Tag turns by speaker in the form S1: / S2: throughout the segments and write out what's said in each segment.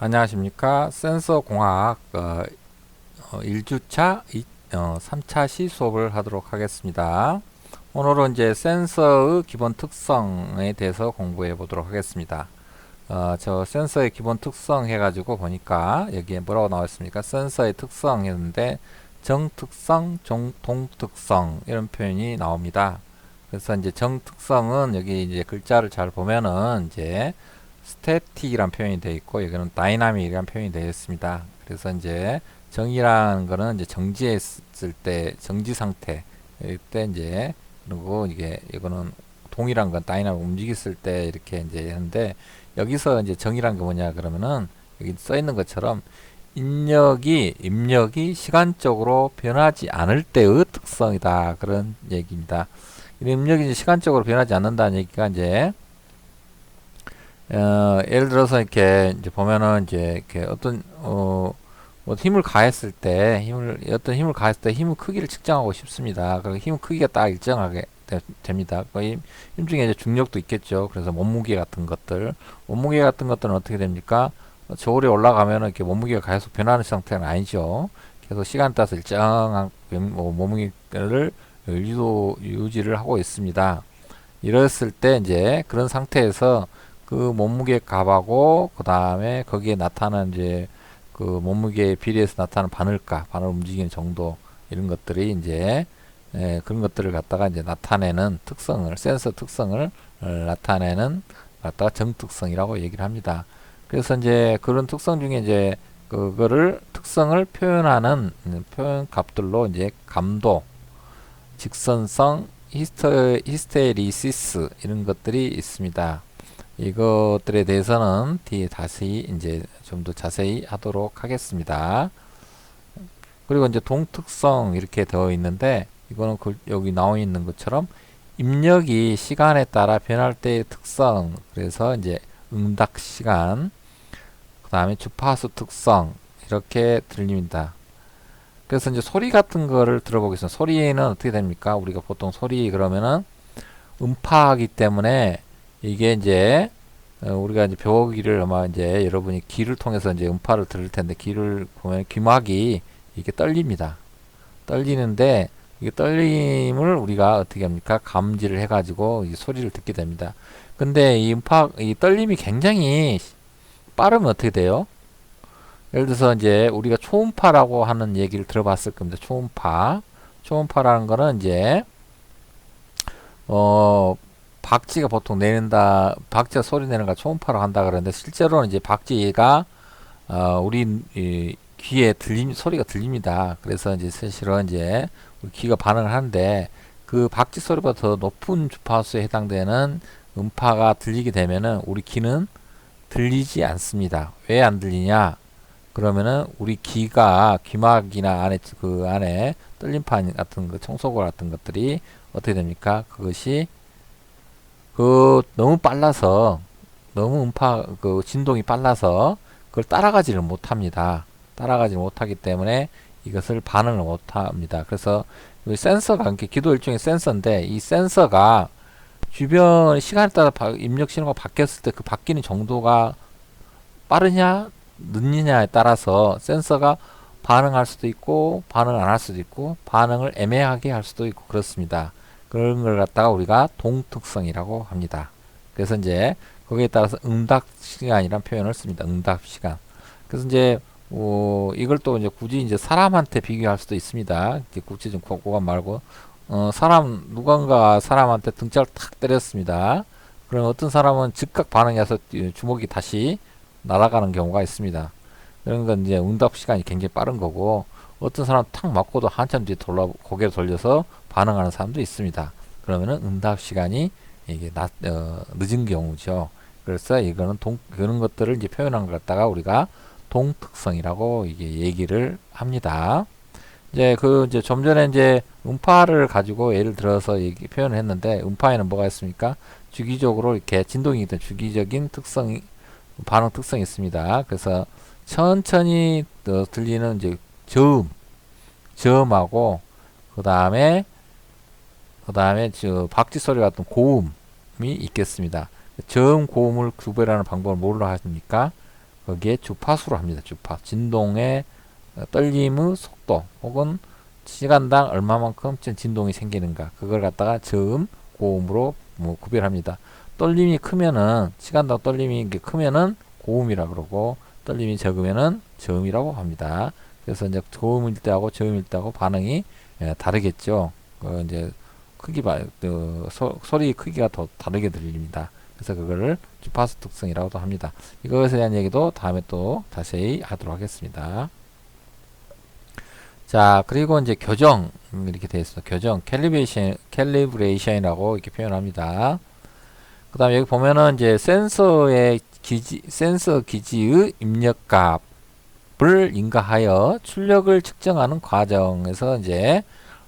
S1: 안녕하십니까. 센서 공학 1주차 3차 시 수업을 하도록 하겠습니다. 오늘은 이제 센서의 기본 특성에 대해서 공부해 보도록 하겠습니다. 저 센서의 기본 특성 해가지고 보니까 여기에 뭐라고 나와 있습니까? 센서의 특성 했는데 정특성, 동특성 이런 표현이 나옵니다. 그래서 이제 정특성은 여기 이제 글자를 잘 보면은 이제 스태틱이란 표현이 되어 있고 여기는 다이나믹이란 표현이 되어 있습니다. 그래서 이제 정이라는 거는 이제 정지했을 때 정지 상태 이때 이제 그리고 이거는 동이란 건 다이나믹 움직였을 때 이렇게 이제 하는데 여기서 이제 정이란 게 뭐냐 그러면은 여기 써 있는 것처럼 입력이 시간적으로 변하지 않을 때의 특성이다 그런 얘기입니다. 입력이 이제 시간적으로 변하지 않는다는 얘기가 이제 예를 들어서 이렇게 이제 보면은 이제 이렇게 뭐 힘을 가했을 때 어떤 힘을 가했을 때 힘의 크기를 측정하고 싶습니다. 그리고 힘의 크기가 딱 일정하게 됩니다. 거의 힘 중에 이제 중력도 있겠죠. 그래서 몸무게 같은 것들은 어떻게 됩니까? 저울에 올라가면은 이렇게 몸무게가 계속 변하는 상태는 아니죠. 계속 시간에 따라서 일정한 몸무게를 유지를 하고 있습니다. 이랬을 때 이제 그런 상태에서 그 몸무게 값하고 그 다음에 거기에 나타나는 이제 그 몸무게에 비례해서 나타나는 바늘 움직이는 정도 이런 것들이 이제 그런 것들을 갖다가 이제 나타내는 센서 특성을 나타내는 갖다가 정특성이라고 얘기를 합니다. 그래서 이제 그런 특성 중에 이제 그거를 특성을 표현하는 표현 값들로 이제 감도, 직선성, 히스테리시스 이런 것들이 있습니다. 이것들에 대해서는 뒤에 다시 이제 좀 더 자세히 하도록 하겠습니다. 그리고 이제 동특성 이렇게 되어 있는데 이거는 여기 나와 있는 것처럼 입력이 시간에 따라 변할 때의 특성 그래서 이제 응답 시간 그 다음에 주파수 특성 이렇게 들립니다. 그래서 이제 소리 같은 거를 들어보겠습니다. 소리는 어떻게 됩니까? 우리가 보통 소리 그러면은 음파이기 때문에 이게 이제 우리가 이제 배우기를 아마 이제 여러분이 귀를 통해서 이제 음파를 들을 텐데 귀를 보면 귀막이 이게 떨립니다. 떨리는데 이 떨림을 우리가 어떻게 합니까? 감지를 해가지고 이 소리를 듣게 됩니다. 근데 이 떨림이 굉장히 빠르면 어떻게 돼요? 예를 들어서 이제 우리가 초음파라고 하는 얘기를 들어봤을 겁니다. 초음파라는 거는 이제 박쥐가 보통 박쥐가 소리 내는 걸 초음파로 한다 그러는데 실제로는 이제 박쥐가 우리 귀에 소리가 들립니다. 그래서 이제 사실은 이제 우리 귀가 반응을 하는데 그 박쥐 소리보다 더 높은 주파수에 해당되는 음파가 들리게 되면은 우리 귀는 들리지 않습니다. 왜 안 들리냐? 그러면은 우리 귀막이나 안에 떨림판 같은 청소고 같은 것들이 어떻게 됩니까? 그것이 너무 빨라서 진동이 빨라서 그걸 따라가지를 못합니다. 따라가지 못하기 때문에 이것을 반응을 못합니다. 그래서 센서가 귀도 일종의 센서인데 이 센서가 주변 시간에 따라 입력 신호가 바뀌었을 때 그 바뀌는 정도가 빠르냐 늦느냐에 따라서 센서가 반응할 수도 있고 반응 안 할 수도 있고 반응을 애매하게 할 수도 있고 그렇습니다. 그런 걸 갖다가 우리가 동특성이라고 합니다. 그래서 이제 거기에 따라서 응답 시간이라는 표현을 씁니다. 응답 시간. 그래서 이제 이걸 또 이제 굳이 이제 사람한테 비교할 수도 있습니다. 구체적인 그건 말고 누군가 사람한테 등짝을 탁 때렸습니다. 그럼 어떤 사람은 즉각 반응해서 주먹이 다시 날아가는 경우가 있습니다. 그런 건 이제 응답 시간이 굉장히 빠른 거고 어떤 사람 탁 맞고도 한참 뒤에 고개를 돌려서 반응하는 사람도 있습니다. 그러면은 응답 시간이 이게 늦은 경우죠. 그래서 이거는 그런 것들을 이제 표현한 걸 갖다가 우리가 동특성이라고 이게 얘기를 합니다. 이제 좀 전에 이제 음파를 가지고 예를 들어서 표현을 했는데 음파에는 뭐가 있습니까? 주기적으로 이렇게 진동이 있던 주기적인 반응 특성이 있습니다. 그래서 천천히 들리는 이제 저음하고 그 다음에 박쥐 소리 같은 고음이 있겠습니다. 저음 고음을 구별하는 방법을 뭘로 하십니까? 거기에 주파수로 합니다. 주파. 진동의 떨림의 속도 혹은 시간당 얼마만큼 진동이 생기는가 그걸 갖다가 저음, 고음으로 뭐 구별합니다. 떨림이 크면은 시간당 떨림이 크면은 고음이라 그러고 떨림이 적으면은 저음이라고 합니다. 그래서 이제 고음일 때하고 저음일 때하고 반응이 다르겠죠. 이제 소리 크기가 더 다르게 들립니다. 그래서 그거를 주파수 특성이라고도 합니다. 이것에 대한 얘기도 다음에 또 자세히 하도록 하겠습니다. 자, 그리고 이제 교정 이렇게 되어 있습니다. 교정, 캘리브레이션이라고 이렇게 표현합니다. 그 다음에 여기 보면은 이제 센서 기지의 입력값을 인가하여 출력을 측정하는 과정에서 이제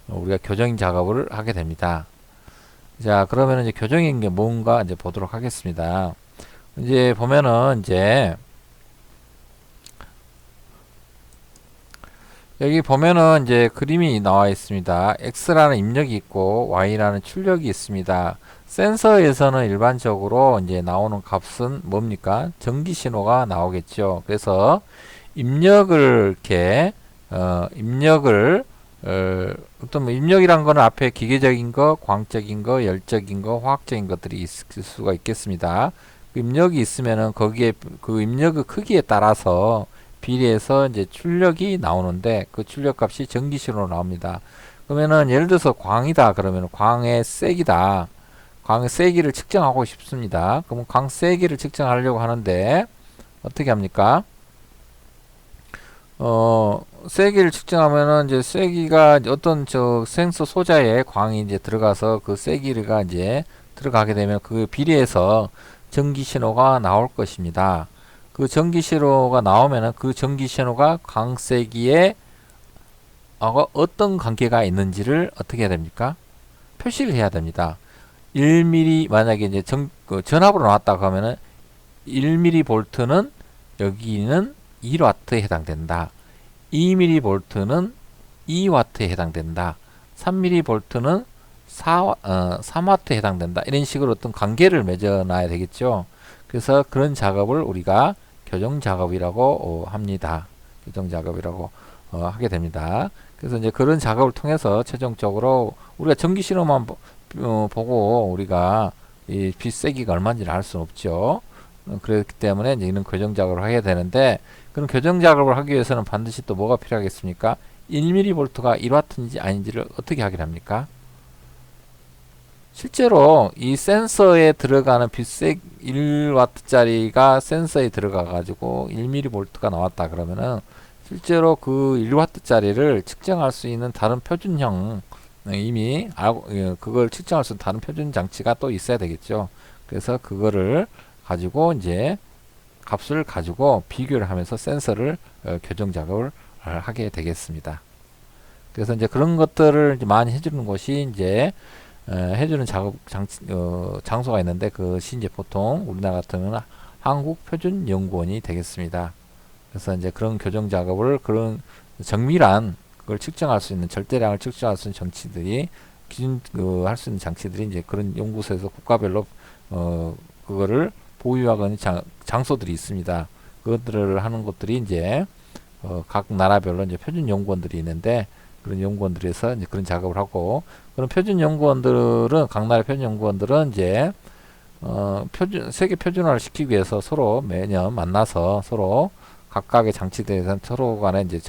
S1: 우리가 교정 작업을 하게 됩니다. 자, 그러면 이제 교정인 게 뭔가 이제 보도록 하겠습니다. 이제 보면은 이제 여기 보면은 이제 그림이 나와 있습니다. X라는 입력이 있고 Y라는 출력이 있습니다. 센서에서는 일반적으로 이제 나오는 값은 뭡니까? 전기 신호가 나오겠죠. 그래서 입력을 이렇게 어떤 뭐 입력이란 거는 앞에 기계적인 거, 광적인 거, 열적인 거, 화학적인 것들이 있을 수가 있겠습니다. 그 입력이 있으면은 거기에 그 입력의 크기에 따라서 비례해서 이제 출력이 나오는데 그 출력 값이 전기 신호로 나옵니다. 그러면은 예를 들어서 광이다 그러면 광의 세기다. 광의 세기를 측정하고 싶습니다. 그러면 광 세기를 측정하려고 하는데 어떻게 합니까? 세기를 측정하면은 이제 세기가 어떤 센서 소자에 광이 이제 들어가서 그 세기가 이제 들어가게 되면 그 비례해서 전기 신호가 나올 것입니다. 그 전기 신호가 나오면은 그 전기 신호가 광세기에 어떤 관계가 있는지를 어떻게 해야 됩니까? 표시를 해야 됩니다. 1mm 만약에 이제 전압으로 나왔다고 하면은 1mV는 여기는 1W에 해당된다. 2mV는 2W에 해당된다. 3mV는 3W에 해당된다. 이런 식으로 어떤 관계를 맺어놔야 되겠죠. 그래서 그런 작업을 우리가 교정 작업이라고 합니다. 교정 작업이라고 하게 됩니다. 그래서 이제 그런 작업을 통해서 최종적으로 우리가 전기 신호만 보고 우리가 이 빛 세기가 얼마인지를 알 수는 없죠. 그렇기 때문에 이제 이런 교정 작업을 하게 되는데 그런 교정 작업을 하기 위해서는 반드시 또 뭐가 필요하겠습니까? 1mV가 1W인지 아닌지를 어떻게 확인합니까? 실제로 이 센서에 들어가는 빛색 1W짜리가 센서에 들어가 가지고 1mV가 나왔다 그러면은 실제로 그 1W짜리를 측정할 수 있는 다른 표준형 이미 그걸 측정할 수 있는 다른 표준 장치가 또 있어야 되겠죠. 그래서 그거를 가지고 이제 값을 가지고 비교를 하면서 센서를 교정 작업을 하게 되겠습니다. 그래서 이제 그런 것들을 이제 많이 해주는 곳이 이제 해주는 장소가 있는데 그것이 이제 보통 우리나라 같으면 한국표준연구원이 되겠습니다. 그래서 이제 그런 교정 작업을 그런 정밀한 그걸 측정할 수 있는 절대량을 측정할 수 있는 장치들이 할 수 있는 장치들이 이제 그런 연구소에서 국가별로 그거를 보유하고 있는 장소들이 있습니다. 그것들을 하는 것들이 이제 각 나라별로 이제 표준 연구원들이 있는데 그런 연구원들에서 이제 그런 작업을 하고 그런 표준 연구원들은 각 나라 표준 연구원들은 이제 세계 표준화를 시키기 위해서 서로 매년 만나서 서로 각각의 장치들에서 서로 간에 이제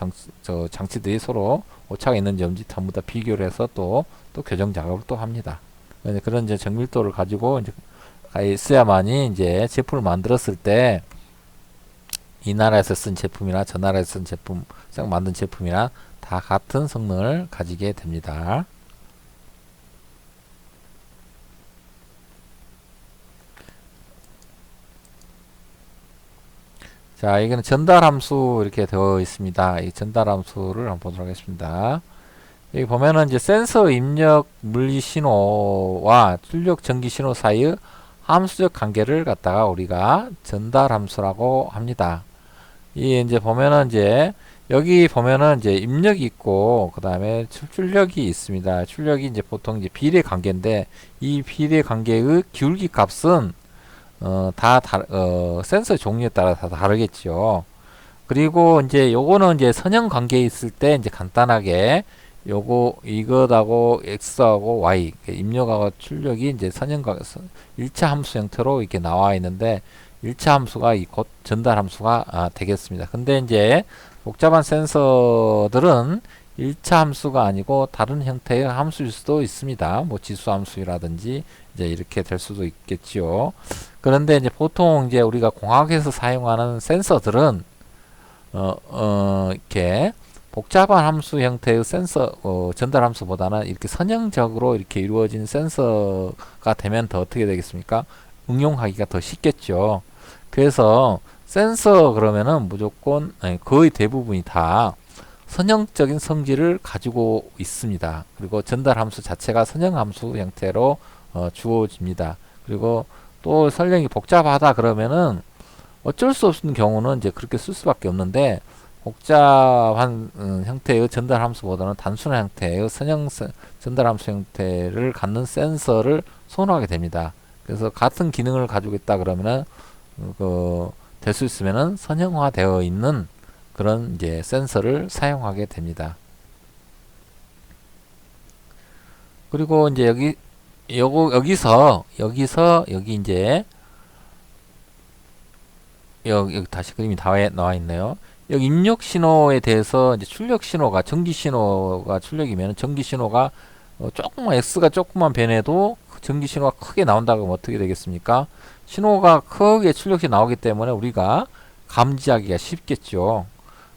S1: 장치들이 서로 오차가 있는지 없는지 전부 다 비교를 해서 또 교정 작업을 또 합니다. 그런 이제 정밀도를 가지고 이제 있어야만이 이제 제품을 만들었을 때 이 나라에서 쓴 제품이나 저 나라에서 쓴 제품, 만든 제품이나 다 같은 성능을 가지게 됩니다. 자, 이거는 전달 함수 이렇게 되어 있습니다. 이 전달 함수를 한번 보도록 하겠습니다. 여기 보면은 이제 센서 입력 물리 신호와 출력 전기 신호 사이의 함수적 관계를 갖다가 우리가 전달 함수라고 합니다. 이 이제 보면은 이제 여기 보면은 이제 입력이 있고 그 다음에 출력이 있습니다. 출력이 이제 보통 이제 비례 관계인데 이 비례 관계의 기울기 값은 센서 종류에 따라 다 다르겠죠. 그리고 이제 요거는 이제 선형 관계에 있을 때 이제 간단하게 이것하고 x하고 y 입력하고 출력이 이제 일차 함수 형태로 이렇게 나와 있는데 일차 함수가 이 곧 전달 함수가 되겠습니다. 근데 이제 복잡한 센서들은 일차 함수가 아니고 다른 형태의 함수일 수도 있습니다. 뭐 지수 함수라든지 이제 이렇게 될 수도 있겠지요. 그런데 이제 보통 이제 우리가 공학에서 사용하는 센서들은 이렇게 복잡한 함수 형태의 전달 함수보다는 이렇게 선형적으로 이렇게 이루어진 센서가 되면 더 어떻게 되겠습니까? 응용하기가 더 쉽겠죠. 그래서 센서 그러면은 무조건 거의 대부분이 다 선형적인 성질을 가지고 있습니다. 그리고 전달 함수 자체가 선형 함수 형태로 주어집니다. 그리고 또 설명이 복잡하다 그러면은 어쩔 수 없는 경우는 이제 그렇게 쓸 수밖에 없는데 복잡한 형태의 전달 함수보다는 단순한 형태의 전달 함수 형태를 갖는 센서를 선호하게 됩니다. 그래서 같은 기능을 가지고 있다 그러면은 될 수 있으면은 선형화되어 있는 그런 이제 센서를 사용하게 됩니다. 그리고 이제 여기서 여기 이제 여기 다시 그림이 나와 있네요. 여기 입력 신호에 대해서 이제 출력 신호가 전기 신호가 출력이면 전기 신호가 조금만 x가 조금만 변해도 전기 신호가 크게 나온다고 하면 어떻게 되겠습니까? 신호가 크게 출력시 나오기 때문에 우리가 감지하기가 쉽겠죠.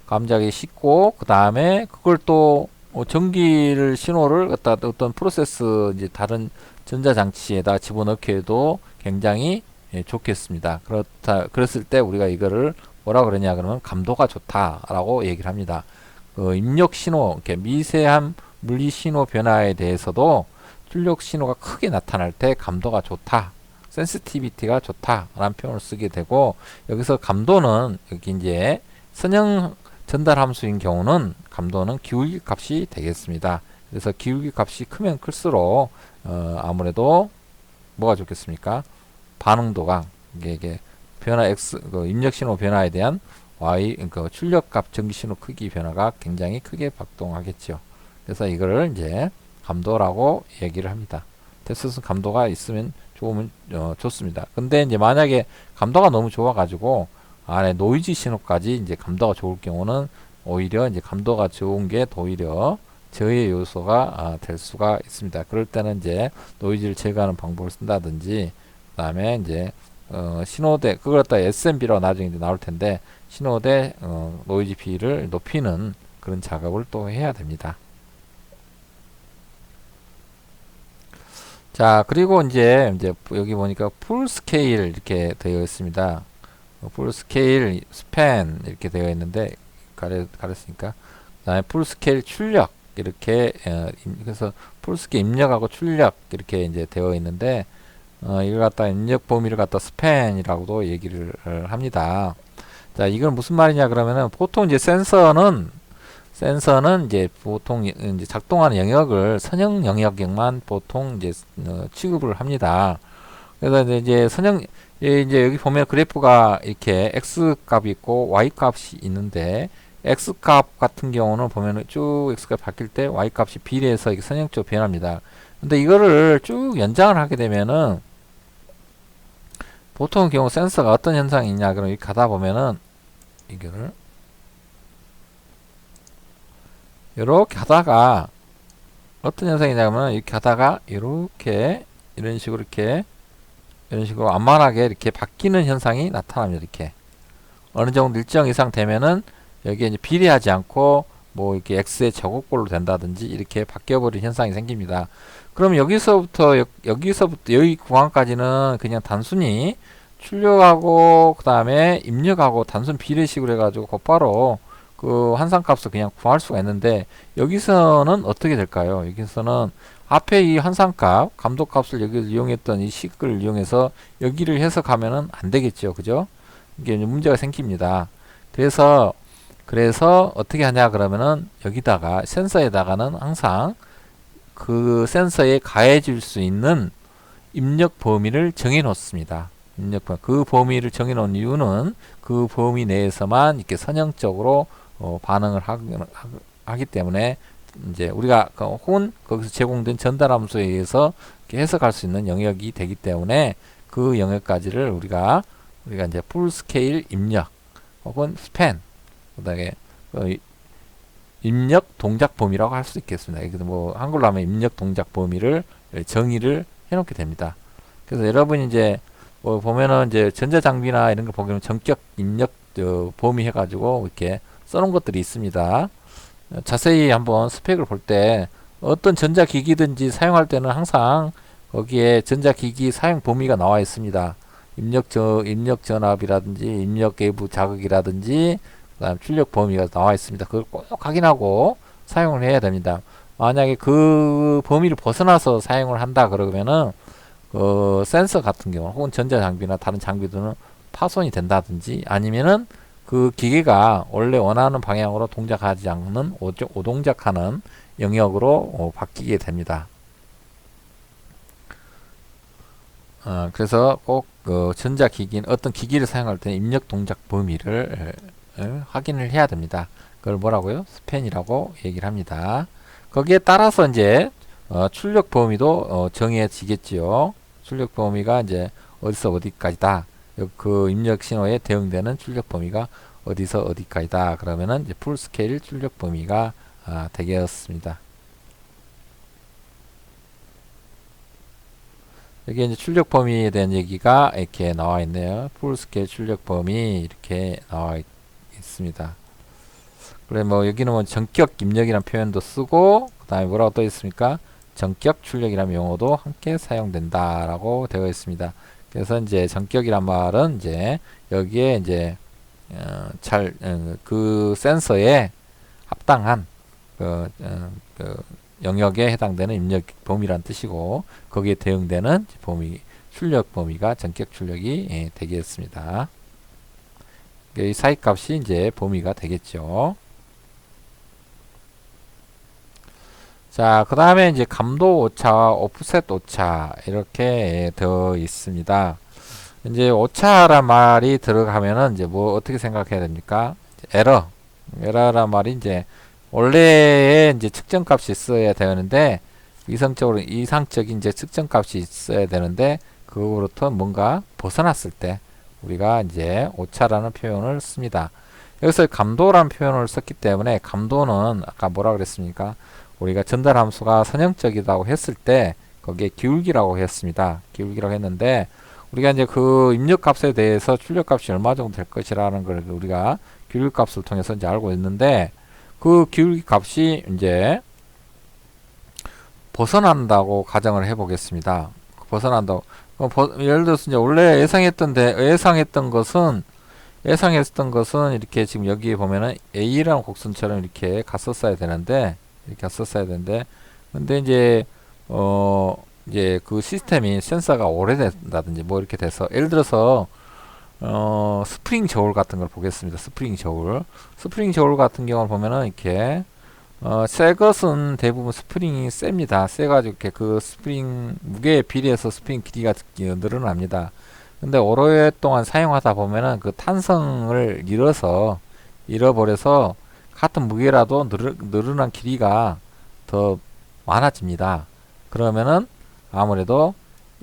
S1: 감지하기 쉽고 그 다음에 그걸 또 전기를 신호를 갖다 어떤 프로세스 이제 다른 전자장치에다 집어넣기에도 굉장히 좋겠습니다. 그랬을 때 우리가 이거를 뭐라 그러냐 그러면 감도가 좋다라고 얘기를 합니다. 입력 신호, 이렇게 미세한 물리 신호 변화에 대해서도 출력 신호가 크게 나타날 때 감도가 좋다, 센시티비티가 좋다라는 표현을 쓰게 되고, 여기서 감도는 여기 이제 선형 전달 함수인 경우는 감도는 기울기 값이 되겠습니다. 그래서 기울기 값이 크면 클수록 아무래도 뭐가 좋겠습니까? 반응도가 이게 변화 입력 신호 변화에 대한 출력값 전기 신호 크기 변화가 굉장히 크게 작동하겠죠. 그래서 이거를 이제 감도라고 얘기를 합니다. 테스트 감도가 있으면 좋습니다. 근데 이제 만약에 감도가 너무 좋아가지고 안에 노이즈 신호까지 이제 감도가 좋을 경우는 오히려 이제 감도가 좋은 게 오히려 저해 요소가 될 수가 있습니다. 그럴 때는 이제 노이즈를 제거하는 방법을 쓴다든지, 그 다음에 이제 신호대 그걸 갖다 SMB라고 나중에 이제 나올 텐데 신호대 노이즈 B를 높이는 그런 작업을 또 해야 됩니다. 자, 그리고 이제 여기 보니까 풀 스케일 이렇게 되어 있습니다. 풀 스케일 스팬 이렇게 되어 있는데 가렸으니까, 그다음에 풀 스케일 출력 이렇게 그래서 풀 스케일 입력하고 출력 이렇게 이제 되어 있는데 이걸 갖다 입력 범위를 갖다 스팬이라고도 얘기를 합니다. 자, 이건 무슨 말이냐 그러면은 보통 이제 센서는 이제 보통 이제 작동하는 영역을 선형 영역만 보통 이제 취급을 합니다. 그래서 이제 이제 여기 보면 그래프가 이렇게 x 값이 있고 y 값이 있는데, x 값 같은 경우는 보면 쭉 x 값이 바뀔 때 y 값이 비례해서 이게 선형적으로 변합니다. 근데 이거를 쭉 연장을 하게 되면은 보통 경우 센서가 어떤 현상이 있냐 그러면 이렇게 가다 보면은 이거를 이렇게 하다가 어떤 현상이냐면 이렇게 하다가 이렇게 이런 식으로 완만하게 이렇게 바뀌는 현상이 나타납니다. 이렇게 어느 정도 일정 이상 되면은 여기에 이제 비례하지 않고 뭐 이렇게 x의 제곱꼴로 된다든지 이렇게 바뀌어버리는 현상이 생깁니다. 그럼 여기서부터 여기 구간까지는 그냥 단순히 출력하고 그 다음에 입력하고 단순 비례식으로 해가지고 곧바로 그 환상값을 그냥 구할 수가 있는데, 여기서는 어떻게 될까요? 여기서는 앞에 이 환상값, 감도값을 여기서 이용했던 이 식을 이용해서 여기를 해석하면은 안 되겠죠. 그죠? 이게 문제가 생깁니다. 그래서 어떻게 하냐 그러면은 여기다가 센서에다가는 항상 그 센서에 가해질 수 있는 입력 범위를 정해 놓습니다. 입력 범위. 그 범위를 정해놓은 이유는 그 범위 내에서만 이렇게 선형적으로 반응을 하기 때문에 이제 우리가 혹은 거기서 제공된 전달 함수에 의해서 이렇게 해석할 수 있는 영역이 되기 때문에 그 영역까지를 우리가 이제 풀 스케일 입력 혹은 스팬 그다음에 입력 동작 범위라고 할 수 있겠습니다. 이게 뭐 한글로 하면 입력 동작 범위를 정의를 해놓게 됩니다. 그래서 여러분이 이제 뭐 보면은 이제 전자장비나 이런 거 보면 전격 입력 범위 해가지고 이렇게 써놓은 것들이 있습니다. 자세히 한번 스펙을 볼 때 어떤 전자기기든지 사용할 때는 항상 거기에 전자기기 사용 범위가 나와 있습니다. 입력 전압이라든지 입력 외부 자극이라든지 그다음 출력 범위가 나와 있습니다. 그걸 꼭 확인하고 사용을 해야 됩니다. 만약에 그 범위를 벗어나서 사용을 한다 그러면은 센서 같은 경우 혹은 전자장비나 다른 장비들은 파손이 된다든지 아니면은 그 기계가 원래 원하는 방향으로 동작하지 않는 오동작하는 영역으로 바뀌게 됩니다. 그래서 꼭 전자기기 어떤 기기를 사용할 때 입력 동작 범위를 확인을 해야 됩니다. 그걸 뭐라고요? 스팬이라고 얘기를 합니다. 거기에 따라서 이제 출력 범위도 정해지겠지요. 출력 범위가 이제 어디서 어디까지다. 그 입력 신호에 대응되는 출력 범위가 어디서 어디까지다. 그러면은 이제 풀 스케일 출력 범위가 되겠습니다. 여기 이제 출력 범위에 대한 얘기가 이렇게 나와 있네요. 풀 스케일 출력 범위 이렇게 나와 있습니다. 그래 뭐 여기는 뭐 전격 입력이라는 표현도 쓰고 그다음에 뭐라고 떠 있습니까? 전격 출력이라는 용어도 함께 사용된다라고 되어 있습니다. 그래서 이제 전격이란 말은 이제 여기에 이제 그 센서에 합당한 그 영역에 해당되는 입력 범위란 뜻이고 거기에 대응되는 범위 출력 범위가 전격 출력이 되겠습니다. 이 사이값이 이제 범위가 되겠죠. 자, 그 다음에 이제 감도 오차와 오프셋 오차 이렇게 되어 있습니다. 이제 오차란 말이 들어가면은 이제 뭐 어떻게 생각해야 됩니까? 에러란 말이 이제 원래의 이제 측정값이 있어야 되는데 이상적인 이제 측정값이 있어야 되는데 그거로부터 뭔가 벗어났을 때 우리가 이제 오차라는 표현을 씁니다. 여기서 감도라는 표현을 썼기 때문에 감도는 아까 뭐라 그랬습니까? 우리가 전달 함수가 선형적이라고 했을 때 거기에 기울기라고 했습니다. 기울기라고 했는데 우리가 이제 그 입력 값에 대해서 출력 값이 얼마 정도 될 것이라는 걸 우리가 기울기 값을 통해서 이제 알고 있는데 그 기울기 값이 이제 벗어난다고 가정을 해 보겠습니다. 벗어난다고. 예를 들어서 이제 원래 예상했던 것은 이렇게 지금 여기에 보면은 A라는 곡선처럼 이렇게 갔었어야 되는데 근데 이제 이제 그 시스템이 센서가 오래된다든지 뭐 이렇게 돼서 예를 들어서 스프링 저울 같은 걸 보겠습니다. 스프링 저울 같은 경우를 보면은 이렇게 새 것은 대부분 스프링이 셉니다. 세가지고 이렇게 그 스프링 무게에 비례해서 스프링 길이가 늘어납니다. 근데 오랫동안 사용하다 보면은 그 탄성을 잃어버려서 같은 무게라도 늘어난 길이가 더 많아집니다. 그러면은 아무래도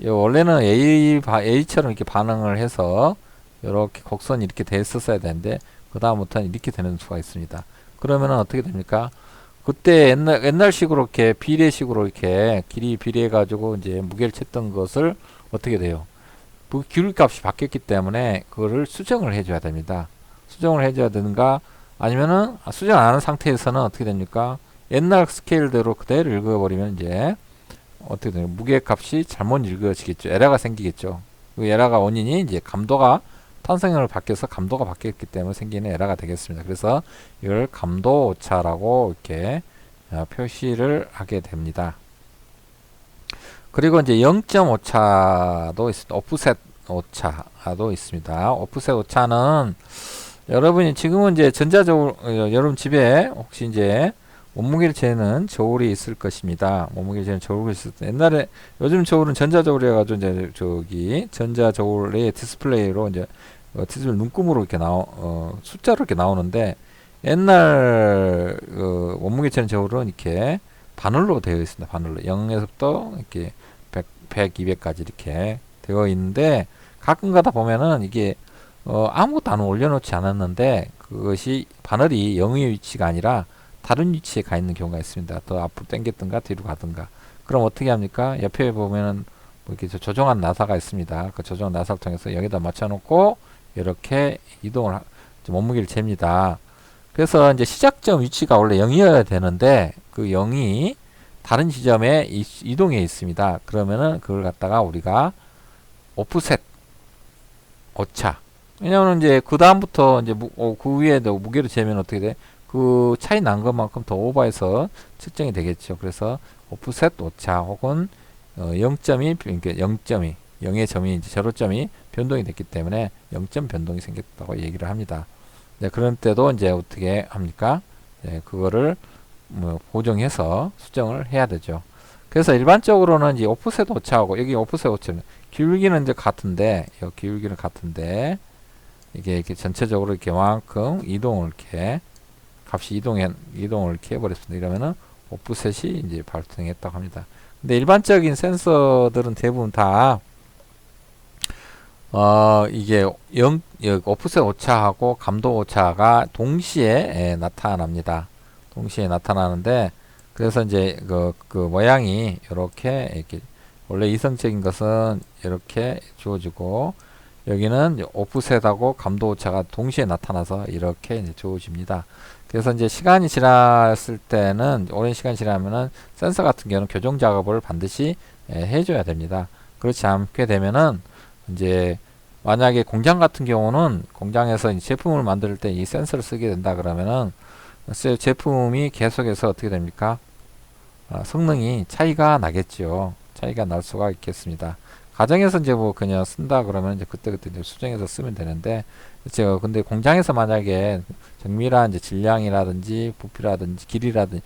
S1: 원래는 A처럼 이렇게 반응을 해서 이렇게 곡선이 이렇게 됐었어야 되는데 그 다음부터는 이렇게 되는 수가 있습니다. 그러면은 어떻게 됩니까? 그때 옛날식으로 이렇게 비례식으로 이렇게 길이 비례해 가지고 이제 무게를 쟀던 것을 어떻게 돼요? 그 기울기 값이 바뀌었기 때문에 그거를 수정을 해줘야 됩니다. 수정을 해줘야 되는가? 아니면은 수정 안 하는 상태에서는 어떻게 됩니까? 옛날 스케일대로 그대로 읽어버리면 이제 어떻게 되냐? 무게 값이 잘못 읽어지겠죠. 에러가 생기겠죠. 그 에러가 원인이 이제 탄성을 바뀌어서 감도가 바뀌었기 때문에 생기는 에러가 되겠습니다. 그래서 이걸 감도 오차라고 이렇게 표시를 하게 됩니다. 그리고 이제 0점 오차도 있습니다. 오프셋 오차도 있습니다. 오프셋 오차는 여러분이 지금은 이제 여러분 집에 혹시 이제 몸무게를 재는 저울이 있을 것입니다. 몸무게를 재는 저울이 있을 때 옛날에 요즘 저울은 전자저울이라 가지고 이제 저기 전자저울의 디스플레이로 이제 디스플레이 눈금으로 이렇게 숫자로 이렇게 나오는데 옛날 몸무게 재는 저울은 이렇게 바늘로 되어 있습니다. 바늘로 0에서부터 이렇게 100, 200까지 이렇게 되어 있는데 가끔 가다 보면은 이게 아무것도 안 올려놓지 않았는데 그것이 바늘이 0의 위치가 아니라 다른 위치에 가 있는 경우가 있습니다. 더 앞으로 당겼든가 뒤로 가든가. 그럼 어떻게 합니까? 옆에 보면은 뭐 이렇게 조정한 나사가 있습니다. 그 조정한 나사를 통해서 여기다 맞춰놓고 이렇게 몸무게를 잽니다. 그래서 이제 시작점 위치가 원래 0이어야 되는데 그 0이 다른 지점에 이동해 있습니다. 그러면은 그걸 갖다가 우리가 오프셋 오차. 왜냐면 이제 그 다음부터 이제 그 위에도 무게를 재면 어떻게 돼? 그 차이 난 것만큼 더 오버해서 측정이 되겠죠. 그래서 오프셋 오차 혹은 0점이 그러니까 0점이 0의 점이 이제 제로점이 변동이 됐기 때문에 0점 변동이 생겼다고 얘기를 합니다. 네, 그런 때도 이제 어떻게 합니까? 네, 그거를 뭐 보정해서 수정을 해야 되죠. 그래서 일반적으로는 이제 오프셋 오차하고 여기 오프셋 오차는 기울기는 이제 같은데 이 기울기는 같은데 이게 이렇게 전체적으로 이렇게 만큼 이동을 이렇게 값이 이동을 이렇게 해버렸습니다. 이러면은 오프셋이 이제 발생했다고 합니다. 근데 일반적인 센서들은 대부분 다 이게 오프셋 오차하고 감도 오차가 동시에 나타납니다. 동시에 나타나는데 그래서 이제 그 모양이 이렇게 원래 이성적인 것은 이렇게 주어지고 여기는 오프셋하고 감도 오차가 동시에 나타나서 이렇게 이제 주어집니다. 그래서 이제 시간이 지났을 때는 오랜 시간이 지나면은 센서 같은 경우는 교정 작업을 반드시 해줘야 됩니다. 그렇지 않게 되면은 이제 만약에 공장 같은 경우는 공장에서 이 제품을 만들 때 이 센서를 쓰게 된다 그러면은 제품이 계속해서 어떻게 됩니까? 성능이 차이가 나겠죠. 차이가 날 수가 있겠습니다. 가정에서 이제 뭐 그냥 쓴다 그러면 이제 그때그때 이제 수정해서 쓰면 되는데, 제가 근데 공장에서 만약에 정밀한 이제 질량이라든지 부피라든지 길이라든지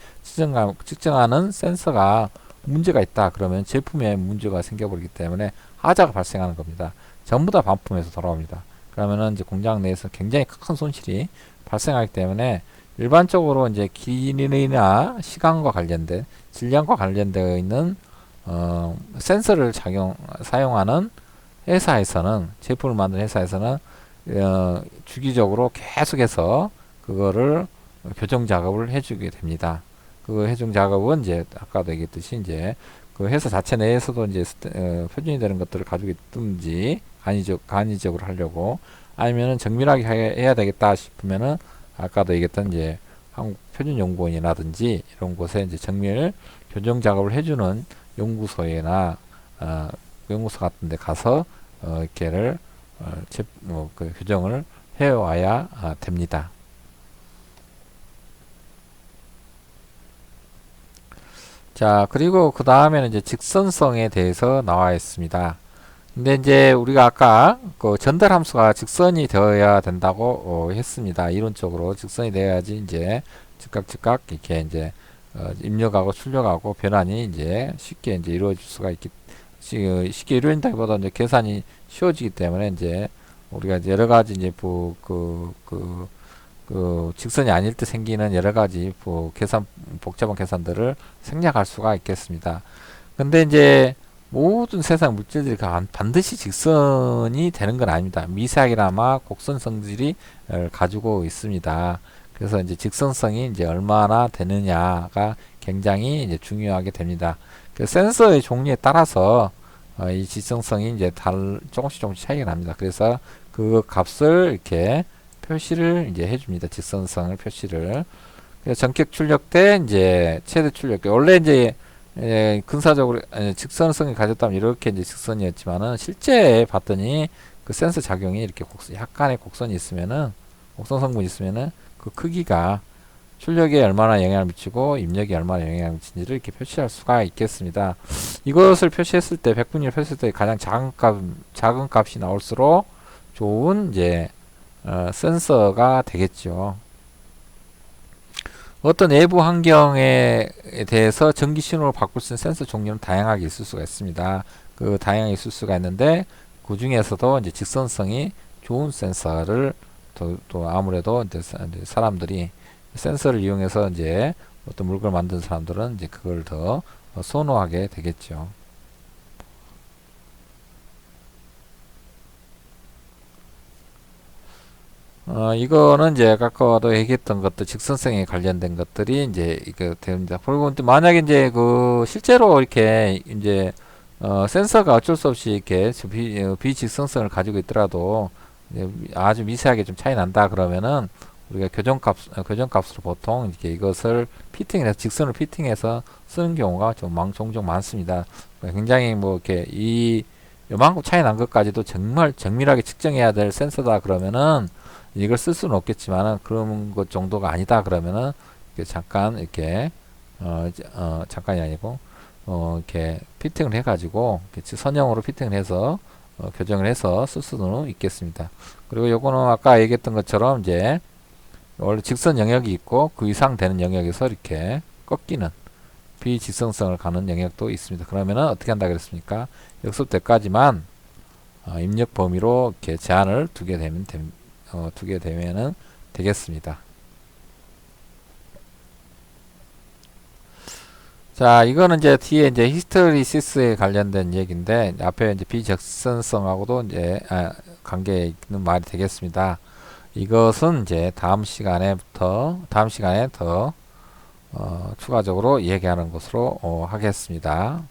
S1: 측정하는 센서가 문제가 있다 그러면 제품에 문제가 생겨버리기 때문에 하자가 발생하는 겁니다. 전부 다 반품해서 돌아옵니다. 그러면은 이제 공장 내에서 굉장히 큰 손실이 발생하기 때문에 일반적으로 이제 길이나 시간과 관련된 질량과 관련되어 있는 센서를 사용하는 회사에서는 제품을 만드는 회사에서는 주기적으로 계속해서 그거를 교정 작업을 해주게 됩니다. 그 교정 작업은 이제 아까도 얘기했듯이 이제 그 회사 자체 내에서도 이제 표준이 되는 것들을 가지고 있든지 간이적으로 하려고 아니면은 정밀하게 해야 되겠다 싶으면은 아까도 얘기했던 이제 한국표준연구원이라든지 이런 곳에 이제 정밀 교정 작업을 해주는 연구소나 연구소 같은 데 가서 이렇게를 그 교정을 해와야 됩니다. 자, 그리고 그 다음에는 이제 직선성에 대해서 나와 있습니다. 근데 이제 우리가 아까 그 전달 함수가 직선이 되어야 된다고 했습니다. 이론적으로 직선이 되어야지 이제 즉각 이렇게 이제 입력하고 출력하고 변환이 이제 쉽게 이제 이루어질 수가 쉽게 이루어진다기보다 이제 계산이 쉬워지기 때문에 이제 우리가 이제 여러 가지 이제 직선이 아닐 때 생기는 여러 가지 복잡한 계산들을 생략할 수가 있겠습니다. 근데 이제 모든 세상 물질들이 반드시 직선이 되는 건 아닙니다. 미세하게나마 곡선 성질이 가지고 있습니다. 그래서 이제 직선성이 이제 얼마나 되느냐가 굉장히 이제 중요하게 됩니다. 그 센서의 종류에 따라서 이 직선성이 이제 조금씩 차이가 납니다. 그래서 그 값을 이렇게 표시를 이제 해줍니다. 직선성을 표시를. 그래서 전격 출력 때 이제 최대 출력 원래 이제 근사적으로 직선성이 가졌다면 이렇게 이제 직선이었지만은 실제 봤더니 그 센서 작용이 이렇게 약간의 곡선이 있으면은 곡선 성분이 있으면은 그 크기가 출력에 얼마나 영향을 미치고 입력에 얼마나 영향을 미치는지를 이렇게 표시할 수가 있겠습니다. 이것을 표시했을 때 100분위를 표시했을 때 가장 작은 값이 나올수록 좋은 이제 센서가 되겠죠. 어떤 내부 환경에 대해서 전기 신호를 바꿀 수 있는 센서 종류는 다양하게 있을 수가 있습니다. 그 다양하게 있을 수가 있는데 그 중에서도 이제 직선성이 좋은 센서를 또 아무래도 이제 사람들이 센서를 이용해서 이제 어떤 물건을 만든 사람들은 이제 그걸 더 선호하게 되겠죠. 이거는 이제 아까도 얘기했던 것들, 직선성에 관련된 것들이 이제 이거 됩니다. 그리고 또 만약에 이제 그 실제로 이렇게 이제 센서가 어쩔 수 없이 이렇게 비직선성을 가지고 있더라도 이제 아주 미세하게 좀 차이 난다 그러면은 우리가 교정값으로 보통 이렇게 이것을 피팅해서 직선을 피팅해서 쓰는 경우가 종종 많습니다. 굉장히 뭐 이렇게 요만큼 차이 난 것까지도 정말 정밀하게 측정해야 될 센서다 그러면은 이걸 쓸 수는 없겠지만은 그런 것 정도가 아니다 그러면은 이렇게 잠깐 이렇게 잠깐이 아니고 이렇게 피팅을 해가지고 선형으로 피팅을 해서 교정을 해서 쓸 수는 있겠습니다. 그리고 요거는 아까 얘기했던 것처럼 이제 원래 직선 영역이 있고 그 이상 되는 영역에서 이렇게 꺾이는 비직선성을 가는 영역도 있습니다. 그러면은 어떻게 한다 그랬습니까? 역습 때까지만 입력 범위로 이렇게 제한을 두게 되면은 되겠습니다. 자, 이거는 이제 뒤에 이제 히스테리시스에 관련된 얘기인데 앞에 이제 비적선성하고도 이제 관계 있는 말이 되겠습니다. 이것은 이제 다음 시간에 더 추가적으로 얘기하는 것으로 하겠습니다.